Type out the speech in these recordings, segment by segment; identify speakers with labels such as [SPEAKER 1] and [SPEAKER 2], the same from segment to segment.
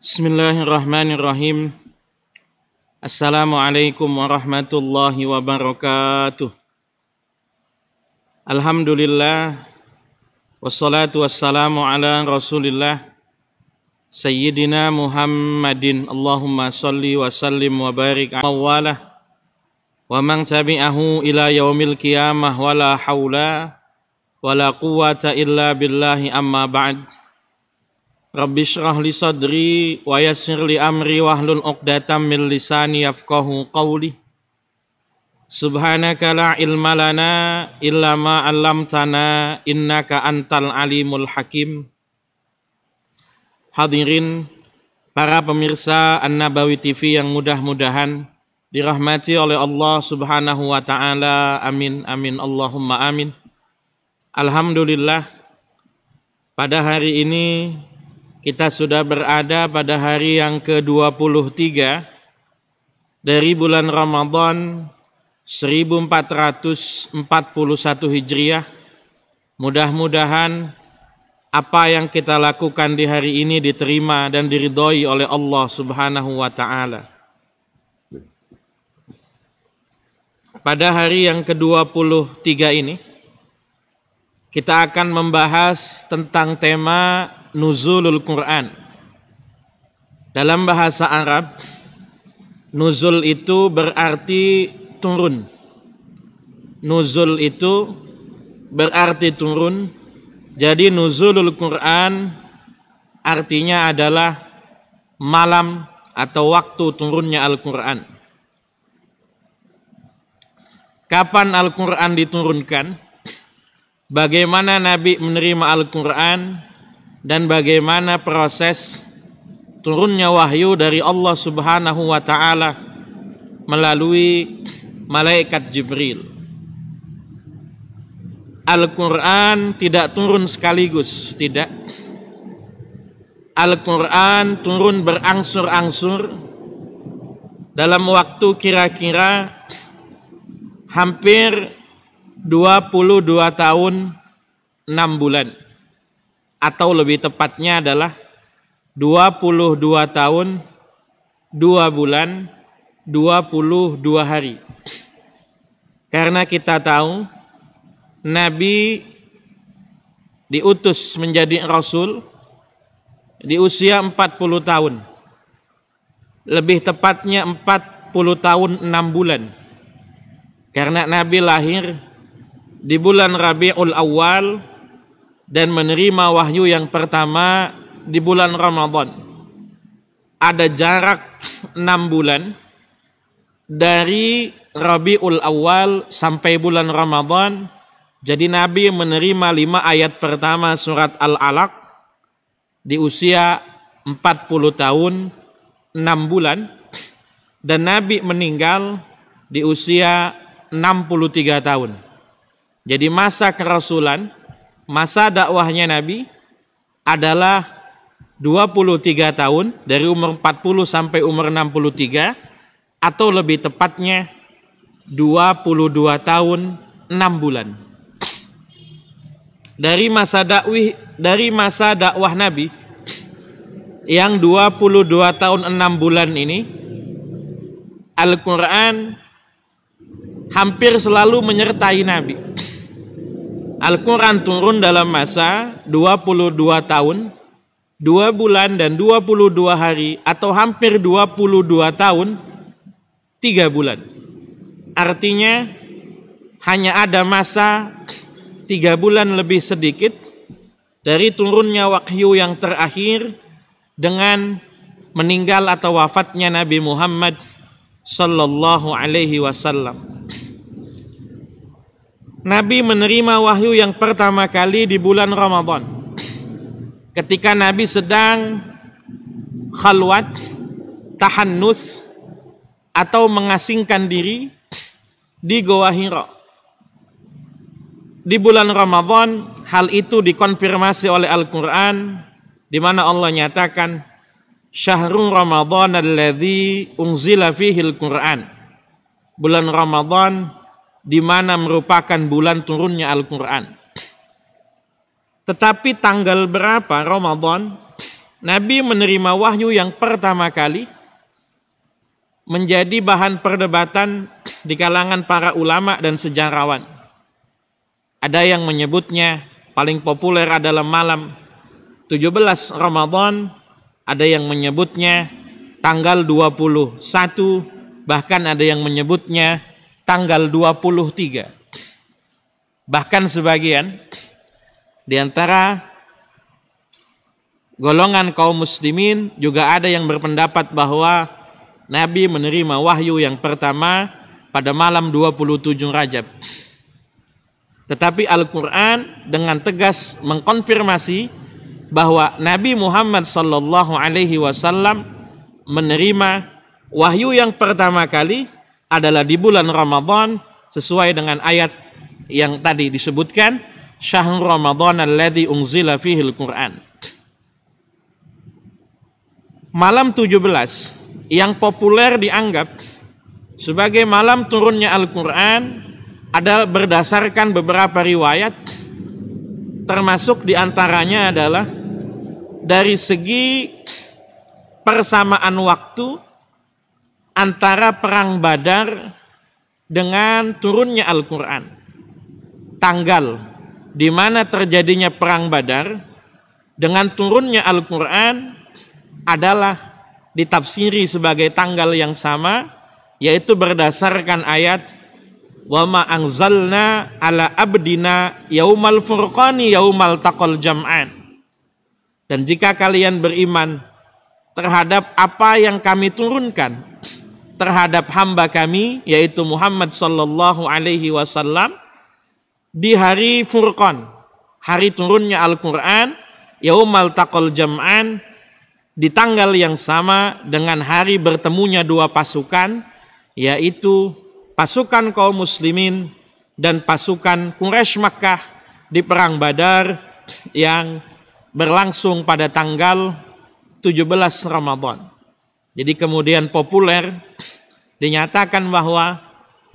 [SPEAKER 1] Bismillahirrahmanirrahim. Assalamualaikum warahmatullahi wabarakatuh. Alhamdulillah. Wassalatu wassalamu ala rasulillah Sayyidina Muhammadin. Allahumma salli wa sallim wa barik mawalah wa man tabi'ahu ila yaumil qiyamah wala hawla wala quwata illa billahi amma ba'd. Rabbi syrah li sadri wa yassir li amri wahlul uqdatam min lisani yafqahu qawli. Subhanaka la ilma lana illa ma 'allamtana innaka antal alimul hakim. Hadirin para pemirsa An-Nabawi TV yang mudah-mudahan dirahmati oleh Allah Subhanahu wa taala. Amin amin Allahumma amin. Alhamdulillah, pada hari ini kita sudah berada pada hari yang ke-23 dari bulan Ramadan 1441 Hijriah. Mudah-mudahan apa yang kita lakukan di hari ini diterima dan diridhoi oleh Allah Subhanahu wa taala. Pada hari yang ke-23 ini kita akan membahas tentang tema Nuzulul Quran. Dalam bahasa Arab, nuzul itu berarti turun. Nuzul itu berarti turun. Jadi nuzulul Quran artinya adalah malam atau waktu turunnya Al-Quran. Kapan Al-Quran diturunkan? Bagaimana Nabi menerima Al-Quran? Dan bagaimana proses turunnya wahyu dari Allah Subhanahu wa taala melalui malaikat Jibril. Al-Quran tidak turun sekaligus, tidak. Al-Quran turun berangsur-angsur dalam waktu kira-kira hampir 22 tahun 6 bulan. Atau lebih tepatnya adalah 22 tahun 2 bulan 22 hari. Karena kita tahu Nabi diutus menjadi Rasul di usia 40 tahun. Lebih tepatnya 40 tahun 6 bulan. Karena Nabi lahir di bulan Rabiul Awal dan menerima wahyu yang pertama di bulan Ramadan. Ada jarak 6 bulan dari Rabiul Awal sampai bulan Ramadan. Jadi Nabi menerima 5 ayat pertama surat Al-Alaq di usia 40 tahun 6 bulan. Dan Nabi meninggal di usia 63 tahun. Jadi masa kerasulan, masa dakwahnya Nabi adalah 23 tahun, dari umur 40 sampai umur 63, atau lebih tepatnya 22 tahun 6 bulan. Dari masa dakwah Nabi yang 22 tahun 6 bulan ini, Al-Quran hampir selalu menyertai Nabi. Al-Quran turun dalam masa 22 tahun, 2 bulan dan 22 hari, atau hampir 22 tahun, 3 bulan. Artinya hanya ada masa 3 bulan lebih sedikit dari turunnya wahyu yang terakhir dengan meninggal atau wafatnya Nabi Muhammad sallallahu alaihi wasallam. Nabi menerima wahyu yang pertama kali di bulan Ramadan. Ketika Nabi sedang khalwat, tahannus, atau mengasingkan diri di Goa Hira. Di bulan Ramadan, hal itu dikonfirmasi oleh Al-Quran, di mana Allah nyatakan, Syahrul Ramadan alladzi unzila fihil Quran. Bulan Ramadan di mana merupakan bulan turunnya Al-Quran. Tetapi tanggal berapa Ramadan Nabi menerima wahyu yang pertama kali menjadi bahan perdebatan di kalangan para ulama dan sejarawan. Ada yang menyebutnya paling populer adalah malam 17 Ramadan, ada yang menyebutnya tanggal 21, bahkan ada yang menyebutnya tanggal 23. Bahkan sebagian di antara golongan kaum muslimin juga ada yang berpendapat bahwa Nabi menerima wahyu yang pertama pada malam 27 Rajab. Tetapi Al-Quran dengan tegas mengkonfirmasi bahwa Nabi Muhammad SAW menerima wahyu yang pertama kali adalah di bulan Ramadan sesuai dengan ayat yang tadi disebutkan, Syahrul Ramadan alladzi unzila fihil Quran. Malam 17 yang populer dianggap sebagai malam turunnya Al-Quran adalah berdasarkan beberapa riwayat, termasuk diantaranya adalah dari segi persamaan waktu antara perang Badar dengan turunnya Al-Quran. Tanggal di mana terjadinya perang Badar dengan turunnya Al-Quran adalah ditafsiri sebagai tanggal yang sama, yaitu berdasarkan ayat wa ma anzalna ala abdina yaumal furqani yaumal taqal jam'an. Dan jika kalian beriman terhadap apa yang kami turunkan terhadap hamba kami, yaitu Muhammad sallallahu alaihi wasallam, di hari Furqan, hari turunnya Al-Quran, yaumal taqal jam'an, di tanggal yang sama dengan hari bertemunya dua pasukan, yaitu pasukan kaum muslimin dan pasukan Quraisy Makkah di perang Badar yang berlangsung pada tanggal 17 Ramadan. Jadi kemudian populer dinyatakan bahwa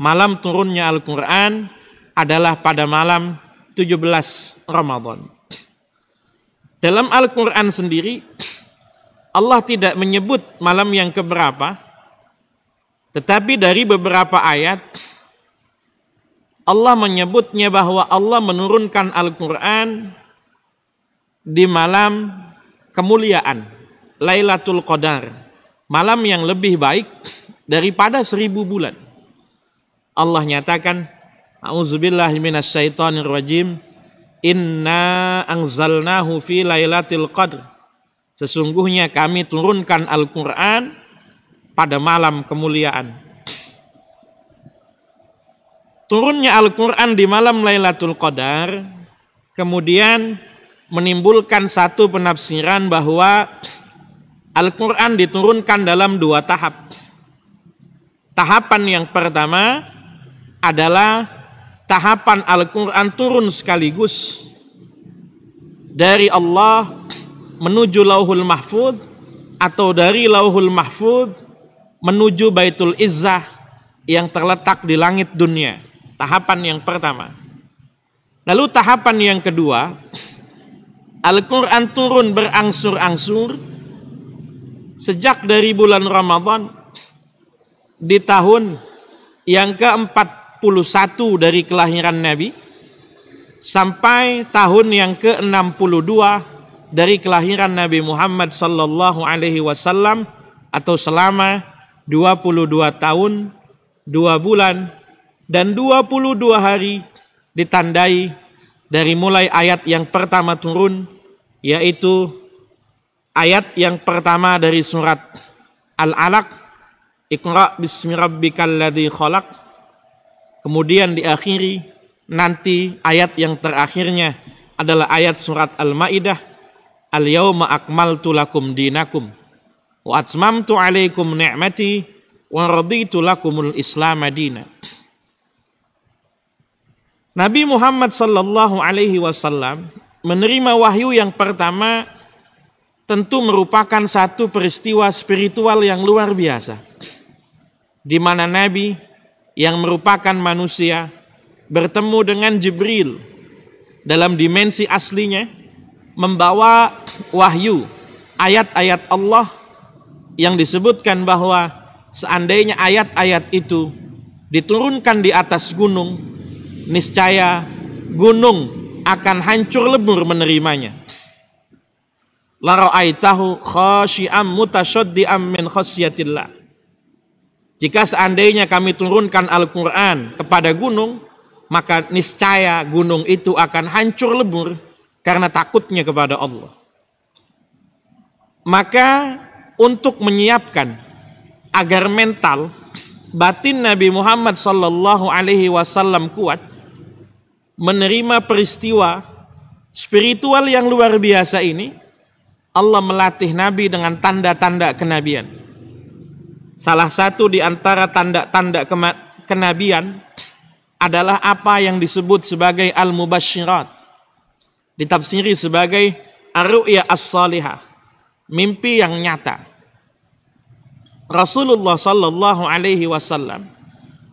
[SPEAKER 1] malam turunnya Al-Quran adalah pada malam 17 Ramadan. Dalam Al-Quran sendiri, Allah tidak menyebut malam yang keberapa, tetapi dari beberapa ayat, Allah menyebutnya bahwa Allah menurunkan Al-Quran di malam kemuliaan, Lailatul Qadar, malam yang lebih baik daripada 1000 bulan. Allah nyatakan, A'udzubillahi minasyaitonir rajim. Inna anzalnahu fi lailatul qadr. Sesungguhnya kami turunkan Al-Quran pada malam kemuliaan. Turunnya Al-Quran di malam Lailatul Qadar kemudian menimbulkan satu penafsiran bahwa Al-Quran diturunkan dalam 2 tahap. Tahapan yang pertama adalah tahapan Al-Quran turun sekaligus dari Allah menuju Lauhul Mahfud atau dari Lauhul Mahfud menuju Baitul Izzah yang terletak di langit dunia. Tahapan yang pertama. Lalu tahapan yang kedua, Al-Quran turun berangsur-angsur sejak dari bulan Ramadan di tahun yang ke-41 dari kelahiran Nabi sampai tahun yang ke-62 dari kelahiran Nabi Muhammad sallallahu alaihi wasallam, atau selama 22 tahun, 2 bulan dan 22 hari, ditandai dari mulai ayat yang pertama turun, yaitu ayat yang pertama dari surat Al-Alaq, Iqra bismi rabbikal ladzi khalaq. Kemudian diakhiri nanti ayat yang terakhirnya adalah ayat surat Al-Maidah, Al-yawma akmaltu lakum dinakum wa atmamtu alaikum ni'mati wa raditu lakumul Islam madina. Nabi Muhammad sallallahu alaihi wasallam menerima wahyu yang pertama tentu merupakan satu peristiwa spiritual yang luar biasa, di mana Nabi yang merupakan manusia bertemu dengan Jibril dalam dimensi aslinya, membawa wahyu ayat-ayat Allah yang disebutkan bahwa seandainya ayat-ayat itu diturunkan di atas gunung, niscaya gunung akan hancur lebur menerimanya. La ra'aitahu khashi'am mutasaddiam min khasyatillah. Jika seandainya kami turunkan Al-Quran kepada gunung, maka niscaya gunung itu akan hancur lebur karena takutnya kepada Allah. Maka untuk menyiapkan agar mental batin Nabi Muhammad SAW kuat menerima peristiwa spiritual yang luar biasa ini, Allah melatih Nabi dengan tanda-tanda kenabian. Salah satu di antara tanda-tanda kenabian adalah apa yang disebut sebagai al-mubasyirat, ditafsiri sebagai ar-ru'ya as-salihah, mimpi yang nyata. Rasulullah sallallahu alaihi wasallam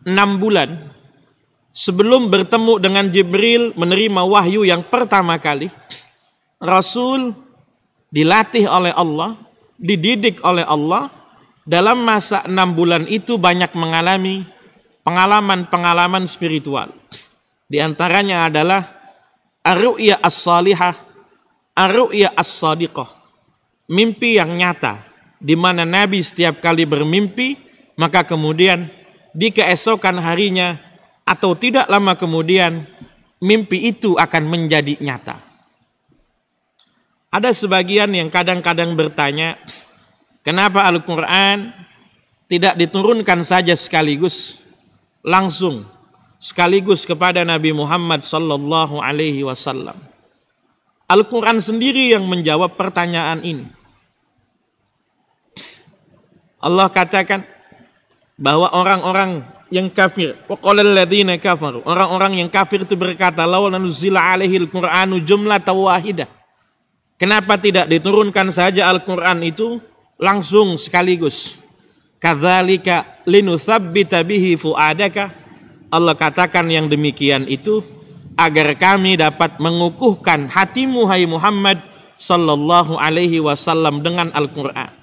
[SPEAKER 1] 6 bulan sebelum bertemu dengan Jibril menerima wahyu yang pertama kali, Rasul dilatih oleh Allah, dididik oleh Allah. Dalam masa 6 bulan itu banyak mengalami pengalaman-pengalaman spiritual. Di antaranya adalah ar-ru'ya as-salihah, ar-ru'ya as-sadiqah, mimpi yang nyata, di mana Nabi setiap kali bermimpi, maka kemudian di keesokan harinya atau tidak lama kemudian mimpi itu akan menjadi nyata. Ada sebagian yang kadang-kadang bertanya, kenapa Al-Quran tidak diturunkan saja sekaligus, langsung sekaligus kepada Nabi Muhammad sallallahu alaihi wasallam? Al-Quran sendiri yang menjawab pertanyaan ini. Allah katakan bahwa orang-orang yang kafir, waqalal ladzina kafaru, orang-orang yang kafir itu berkata, law nuzila alaihil Qur'anu jumlatan wahidah. Kenapa tidak diturunkan saja Al-Quran itu langsung sekaligus? Kadzalika linutsabbita bihi fuadaka. Allah katakan yang demikian itu agar kami dapat mengukuhkan hatimu hai Muhammad sallallahu alaihi wasallam dengan Al-Quran.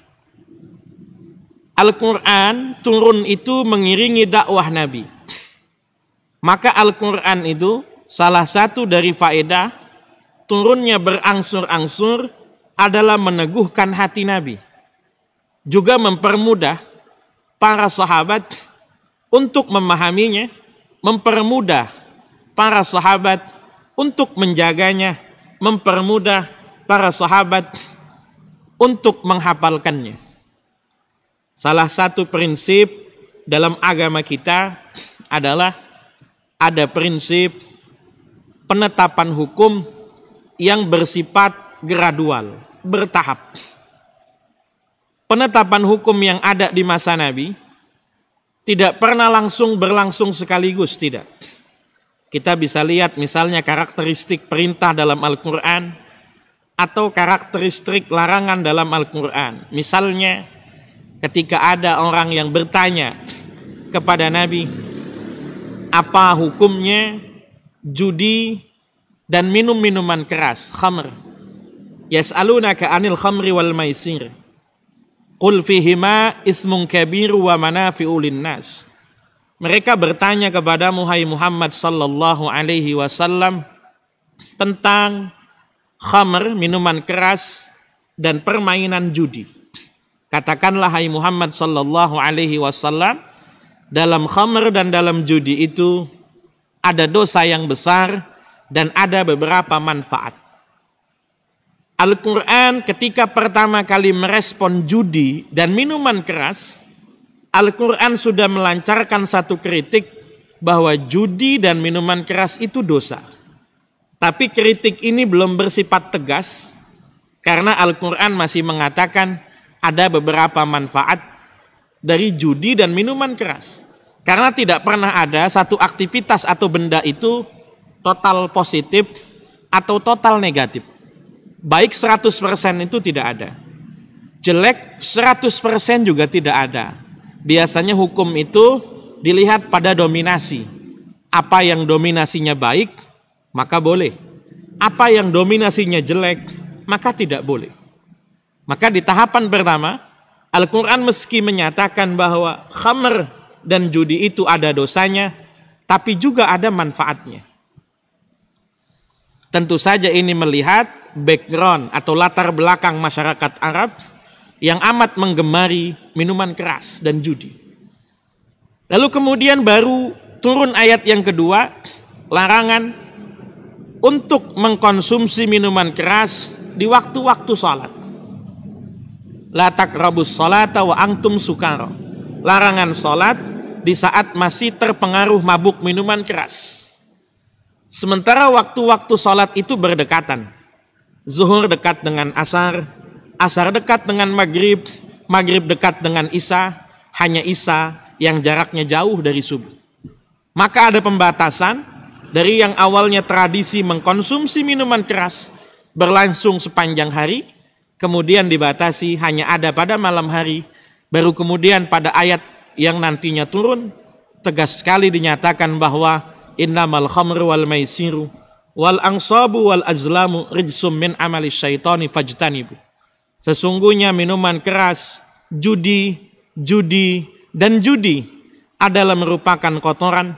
[SPEAKER 1] Al-Quran turun itu mengiringi dakwah Nabi. Maka Al-Quran itu salah satu dari faedah turunnya berangsur-angsur adalah meneguhkan hati Nabi. Juga mempermudah para sahabat untuk memahaminya, mempermudah para sahabat untuk menjaganya, mempermudah para sahabat untuk menghafalkannya. Salah satu prinsip dalam agama kita adalah ada prinsip penetapan hukum yang bersifat gradual, bertahap. Penetapan hukum yang ada di masa Nabi tidak pernah berlangsung sekaligus, tidak. Kita bisa lihat misalnya karakteristik perintah dalam Al-Quran atau karakteristik larangan dalam Al-Quran. Misalnya ketika ada orang yang bertanya kepada Nabi, apa hukumnya judi dan minum-minuman keras, khamr. Yas'alunaka 'anil khamri wal maisir. Qul fihima itsmun kabir wa manafi'u linnas. Mereka bertanya kepadamu hai Muhammad sallallahu alaihi wasallam tentang khamr, minuman keras, dan permainan judi. Katakanlah hai Muhammad sallallahu alaihi wasallam, dalam khamr dan dalam judi itu ada dosa yang besar dan ada beberapa manfaat. Al-Quran ketika pertama kali merespon judi dan minuman keras, Al-Quran sudah melancarkan satu kritik bahwa judi dan minuman keras itu dosa. Tapi kritik ini belum bersifat tegas, karena Al-Quran masih mengatakan ada beberapa manfaat dari judi dan minuman keras. Karena tidak pernah ada satu aktivitas atau benda itu total positif atau total negatif. Baik 100% itu tidak ada. Jelek 100% juga tidak ada. Biasanya hukum itu dilihat pada dominasi. Apa yang dominasinya baik, maka boleh. Apa yang dominasinya jelek, maka tidak boleh. Maka di tahapan pertama, Al-Quran meski menyatakan bahwa khamr dan judi itu ada dosanya, tapi juga ada manfaatnya. Tentu saja ini melihat background atau latar belakang masyarakat Arab yang amat menggemari minuman keras dan judi. Lalu kemudian baru turun ayat yang kedua, larangan untuk mengkonsumsi minuman keras di waktu-waktu salat. La taqrabus salata wa antum sukara. Larangan salat di saat masih terpengaruh mabuk minuman keras. Sementara waktu-waktu salat itu berdekatan. Zuhur dekat dengan asar, asar dekat dengan maghrib, maghrib dekat dengan isya, hanya isya yang jaraknya jauh dari subuh. Maka ada pembatasan dari yang awalnya tradisi mengkonsumsi minuman keras berlangsung sepanjang hari, kemudian dibatasi hanya ada pada malam hari, baru kemudian pada ayat yang nantinya turun, tegas sekali dinyatakan bahwa innamal khamru wal maisiru wal ansabu wal azlamu rijsum min amali syaitani fajtanibu. Sesungguhnya minuman keras, judi adalah merupakan kotoran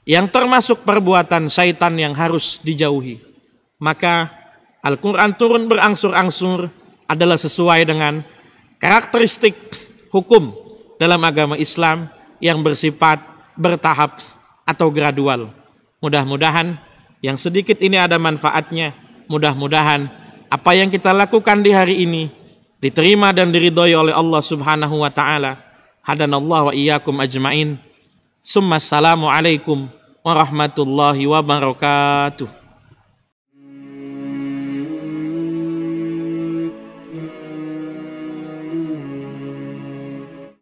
[SPEAKER 1] yang termasuk perbuatan syaitan yang harus dijauhi. Maka Al-Quran turun berangsur-angsur adalah sesuai dengan karakteristik hukum dalam agama Islam yang bersifat bertahap atau gradual. Mudah-mudahan yang sedikit ini ada manfaatnya. Mudah-mudahan apa yang kita lakukan di hari ini diterima dan diridhoi oleh Allah Subhanahu wa taala. Hadanallahu wa iyyakum ajmain. Assalamu alaikum warahmatullahi wabarakatuh.